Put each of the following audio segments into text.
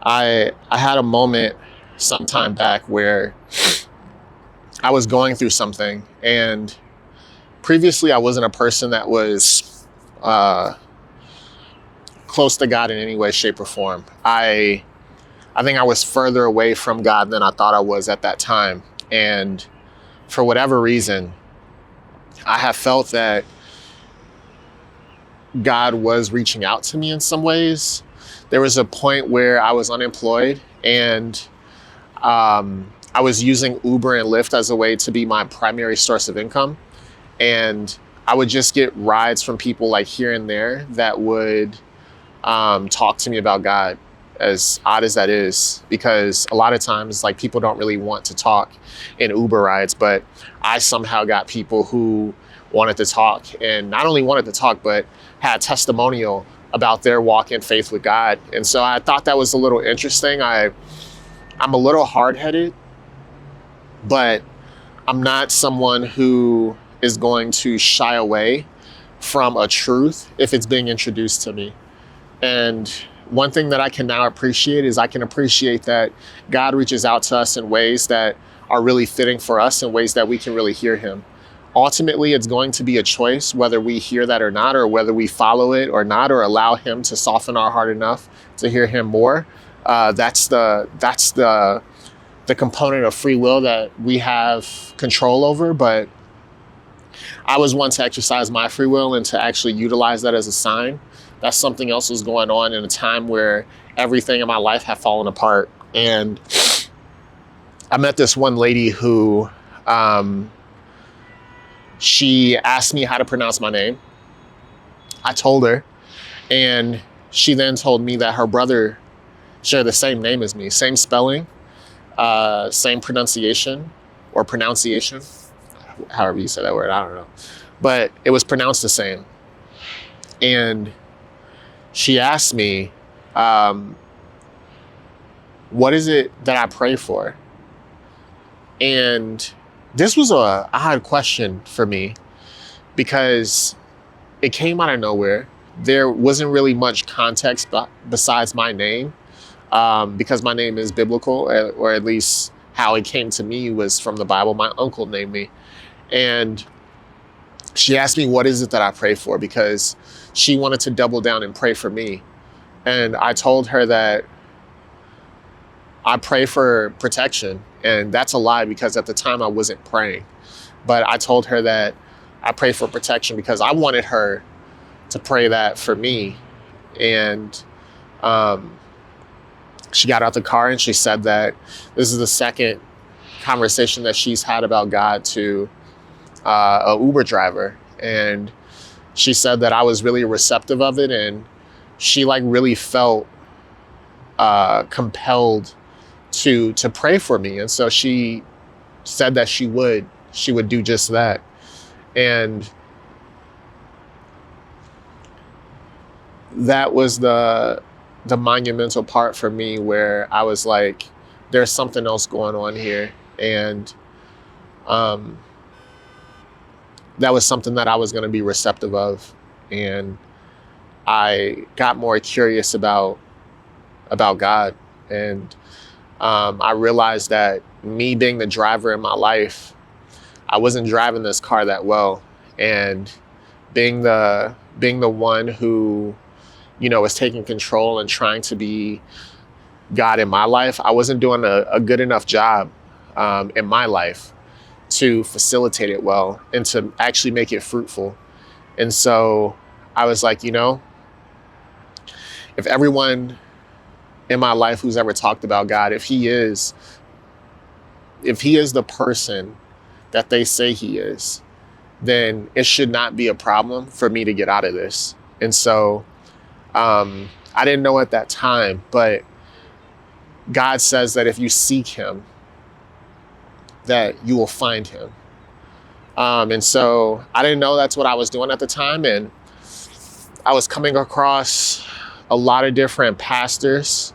I had a moment some time back where I was going through something, and previously I wasn't a person that was close to God in any way, shape, or form. I think I was further away from God than I thought I was at that time. And for whatever reason, I have felt that God was reaching out to me in some ways. There was a point where I was unemployed, and I was using Uber and Lyft as a way to be my primary source of income. And I would just get rides from people like here and there that would talk to me about God, as odd as that is, because a lot of times like people don't really want to talk in Uber rides, but I somehow got people who wanted to talk, and not only wanted to talk, but had testimonial about their walk in faith with God. And so I thought that was a little interesting. I'm a little hard-headed, but I'm not someone who is going to shy away from a truth if it's being introduced to me. And one thing that I can now appreciate is I can appreciate that God reaches out to us in ways that are really fitting for us, in ways that we can really hear him. Ultimately, it's going to be a choice whether we hear that or not, or whether we follow it or not, or allow him to soften our heart enough to hear him more. That's the component of free will that we have control over. But I was one to exercise my free will and to actually utilize that as a sign that something else was going on in a time where everything in my life had fallen apart. And I met this one lady who, she asked me how to pronounce my name. I told her, and she then told me that her brother shared the same name as me, same spelling, same pronunciation, however you say that word, I don't know. But it was pronounced the same. And she asked me, what is it that I pray for? And this was a odd question for me because it came out of nowhere. There wasn't really much context besides my name, because my name is biblical, or at least how it came to me was from the Bible. My uncle named me. And she asked me, what is it that I pray for? Because she wanted to double down and pray for me. And I told her that I pray for protection. And that's a lie, because at the time I wasn't praying. But I told her that I pray for protection because I wanted her to pray that for me. And she got out the car and she said that this is the second conversation that she's had about God to a Uber driver. And she said that I was really receptive of it, and she like really felt compelled to pray for me. And so she said that she would do just that. And that was the monumental part for me, where I was like, there's something else going on here. And that was something that I was going to be receptive of. And I got more curious about God. And I realized that me being the driver in my life, I wasn't driving this car that well. And being the one who, was taking control and trying to be God in my life, I wasn't doing a good enough job in my life to facilitate it well and to actually make it fruitful. And so I was like, if everyone in my life who's ever talked about God, if he is the person that they say he is, then it should not be a problem for me to get out of this. And so I didn't know at that time, but God says that if you seek him, that you will find him. And so I didn't know that's what I was doing at the time. And I was coming across a lot of different pastors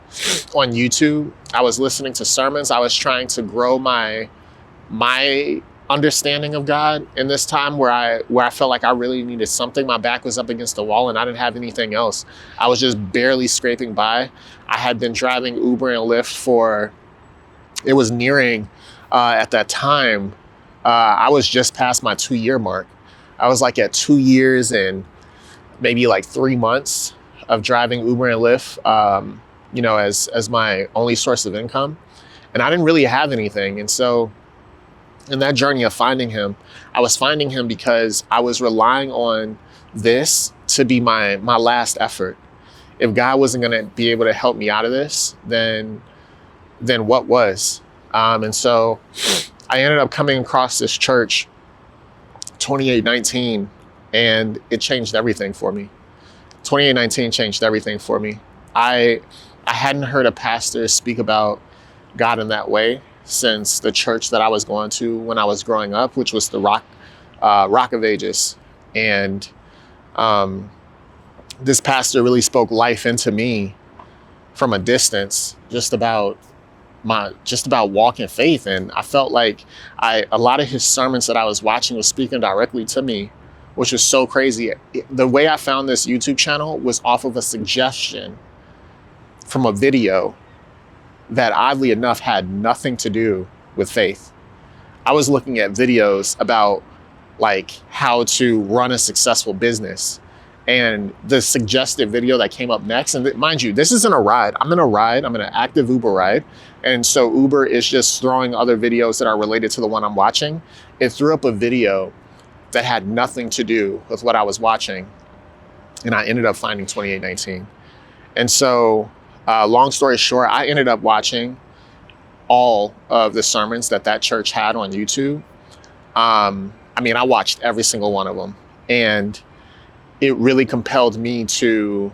on YouTube. I was listening to sermons. I was trying to grow my understanding of God in this time where I felt like I really needed something. My back was up against the wall and I didn't have anything else. I was just barely scraping by. I had been driving Uber and Lyft for, it was nearing, at that time, I was just past my 2-year mark. I was like at 2 years and maybe like 3 months of driving Uber and Lyft, as my only source of income. And I didn't really have anything. And so in that journey of finding him, I was finding him because I was relying on this to be my last effort. If God wasn't going to be able to help me out of this, then what was? And so I ended up coming across this church, 2819, and it changed everything for me. 2819 changed everything for me. I hadn't heard a pastor speak about God in that way since the church that I was going to when I was growing up, which was the Rock of Ages. And this pastor really spoke life into me from a distance, just about walking faith. And I felt like a lot of his sermons that I was watching was speaking directly to me, which was so crazy. The way I found this YouTube channel was off of a suggestion from a video that oddly enough had nothing to do with faith. I was looking at videos about like how to run a successful business. And the suggested video that came up next, and mind you, this isn't a ride. I'm in an active Uber ride. And so Uber is just throwing other videos that are related to the one I'm watching. It threw up a video that had nothing to do with what I was watching. And I ended up finding 2819. And so long story short, I ended up watching all of the sermons that church had on YouTube. I watched every single one of them, and it really compelled me it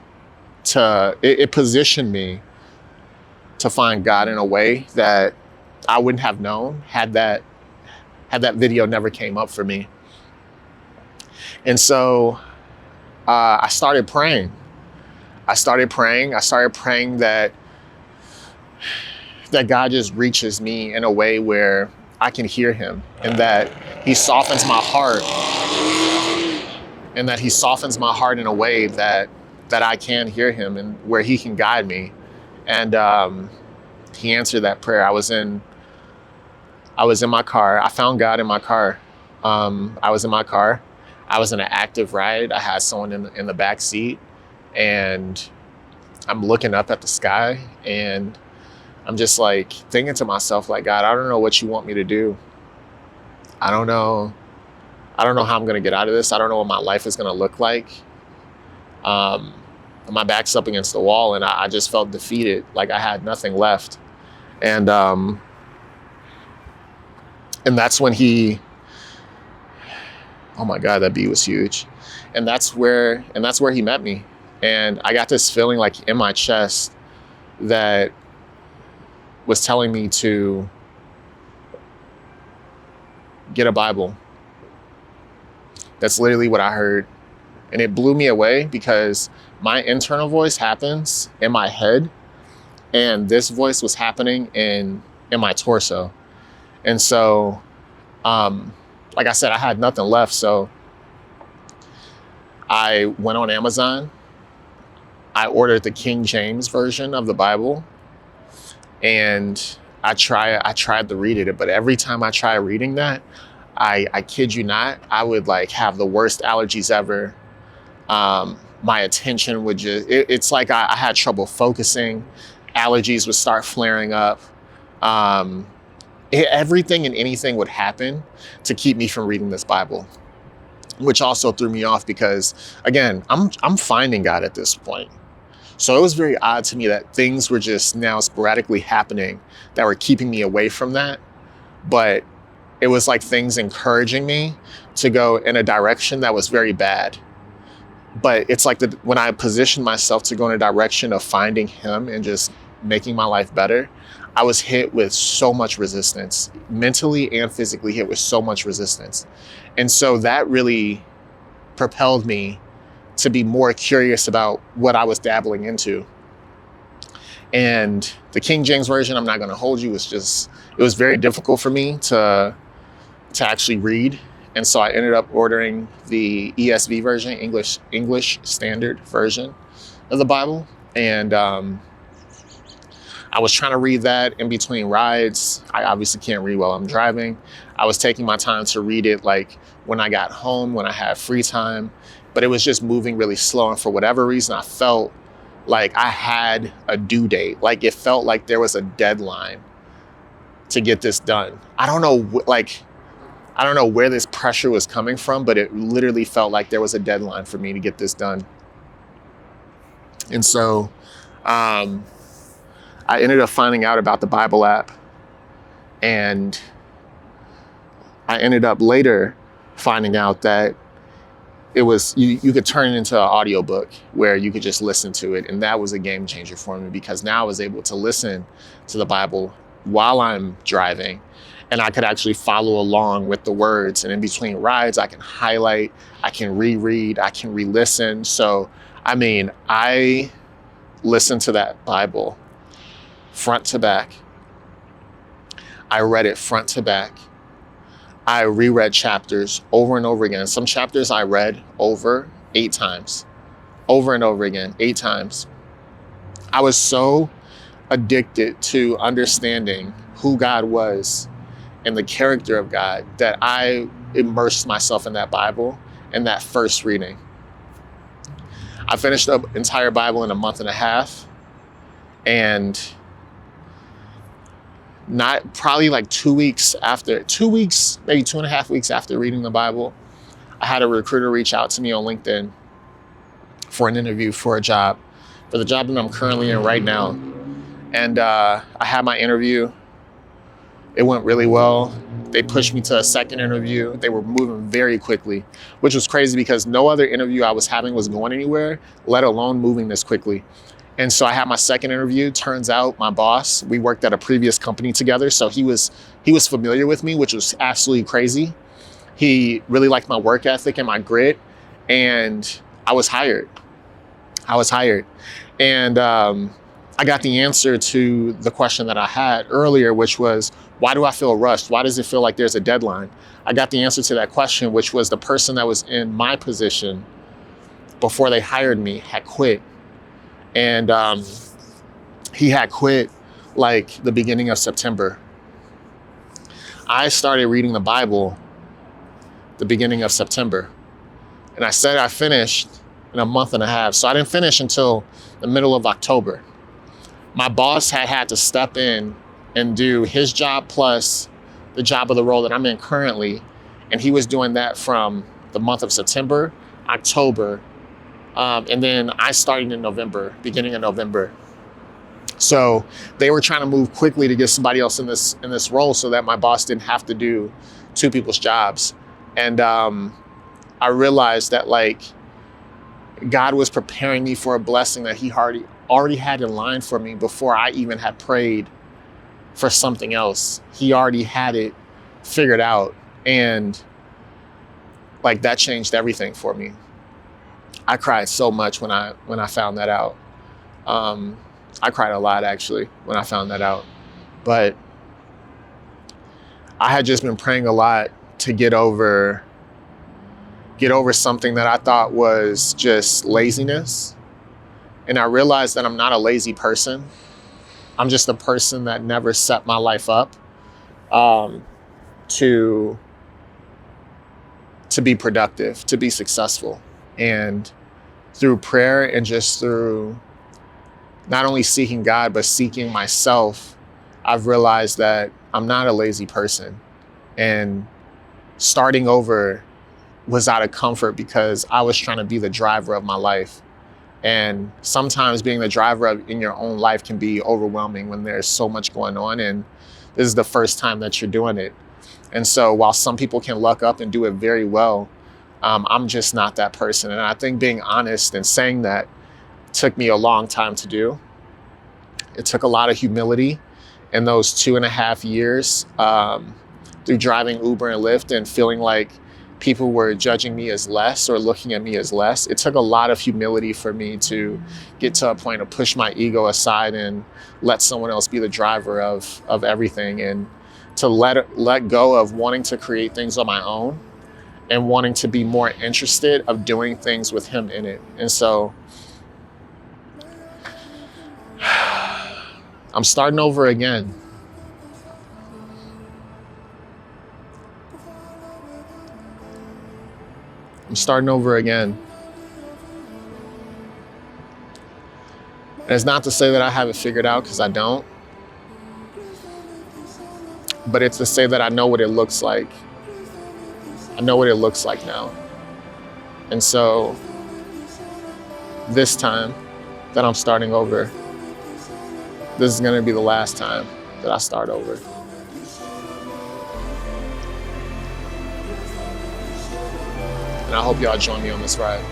positioned me to find God in a way that I wouldn't have known had that video never came up for me. And so I started praying. I started praying that God just reaches me in a way where I can hear him, and that he softens my heart, in a way that I can hear him and where he can guide me. And he answered that prayer. I was in my car. I found God in my car. I was in my car. I was in an active ride. I had someone in the back seat, and I'm looking up at the sky, and I'm just like thinking to myself, like, God, I don't know what you want me to do. I don't know how I'm going to get out of this. I don't know what my life is going to look like. My back's up against the wall, and I just felt defeated, like I had nothing left. And that's when oh my God, that bee was huge. And that's where he met me. And I got this feeling like in my chest that was telling me to get a Bible. That's literally what I heard. And it blew me away because my internal voice happens in my head, and this voice was happening in my torso. And so, like I said, I had nothing left. So I went on Amazon. I ordered the King James version of the Bible, and I tried to read it. But every time I try reading that, I kid you not, I would like have the worst allergies ever. My attention would just, it's like I had trouble focusing. Allergies would start flaring up. Everything and anything would happen to keep me from reading this Bible, which also threw me off because, again, I'm finding God at this point. So it was very odd to me that things were just now sporadically happening that were keeping me away from that. But it was like things encouraging me to go in a direction that was very bad. But it's like when I positioned myself to go in a direction of finding him and just making my life better, I was hit with so much resistance, mentally and physically hit with so much resistance. And so that really propelled me to be more curious about what I was dabbling into. And the King James version, I'm not going to hold you, it was very difficult for me to to actually read. And so I ended up ordering the ESV version, English Standard Version of the Bible. And I was trying to read that in between rides. I obviously can't read while I'm driving. I was taking my time to read it like when I got home, when I had free time, but it was just moving really slow. And for whatever reason, I felt like I had a due date. Like it felt like there was a deadline to get this done. I don't know where this pressure was coming from, but it literally felt like there was a deadline for me to get this done. And so I ended up finding out about the Bible app, and I ended up later finding out that it was, you could turn it into an audiobook where you could just listen to it. And that was a game changer for me, because now I was able to listen to the Bible while I'm driving, and I could actually follow along with the words. And in between rides, I can highlight, I can reread, I can re-listen. So, I mean, I listened to that Bible front to back. I read it front to back. I reread chapters over and over again. Some chapters I read over 8 times, over and over again, 8 times. I was so addicted to understanding who God was and the character of God that I immersed myself in that Bible in that first reading. I finished the entire Bible in a month and a half, and not probably like 2 weeks, maybe 2.5 weeks after reading the Bible, I had a recruiter reach out to me on LinkedIn for an interview for the job that I'm currently in right now. And I had my interview. It went really well. They pushed me to a second interview. They were moving very quickly, which was crazy because no other interview I was having was going anywhere, let alone moving this quickly. And so I had my second interview. Turns out my boss, we worked at a previous company together. So he was familiar with me, which was absolutely crazy. He really liked my work ethic and my grit. And I was hired. And I got the answer to the question that I had earlier, which was, why do I feel rushed? Why does it feel like there's a deadline? I got the answer to that question, which was the person that was in my position before they hired me had quit. And he had quit like the beginning of September. I started reading the Bible the beginning of September. And I said I finished in a month and a half. So I didn't finish until the middle of October. My boss had to step in and do his job plus the job of the role that I'm in currently. And he was doing that from the month of September, October, and then I started in November, beginning of November. So they were trying to move quickly to get somebody else in this role so that my boss didn't have to do 2 people's jobs. And I realized that like God was preparing me for a blessing that he already had in line for me before I even had prayed for something else. He already had it figured out. And like that changed everything for me. I cried so much when I found that out. I cried a lot actually when I found that out. But I had just been praying a lot to get over something that I thought was just laziness. And I realized that I'm not a lazy person. I'm just a person that never set my life up to be productive, to be successful. And through prayer and just through not only seeking God, but seeking myself, I've realized that I'm not a lazy person. And starting over was out of comfort because I was trying to be the driver of my life. And sometimes being the driver in your own life can be overwhelming when there's so much going on. And this is the first time that you're doing it. And so while some people can luck up and do it very well, I'm just not that person. And I think being honest and saying that took me a long time to do. It took a lot of humility in those 2.5 years through driving Uber and Lyft and feeling like people were judging me as less or looking at me as less. It took a lot of humility for me to get to a point to push my ego aside and let someone else be the driver of everything. And to let go of wanting to create things on my own and wanting to be more interested of doing things with him in it. And so I'm starting over again. I'm starting over again. And it's not to say that I have it figured out, because I don't. But it's to say that I know what it looks like. I know what it looks like now. And so this time that I'm starting over, this is going to be the last time that I start over. And I hope y'all join me on this ride.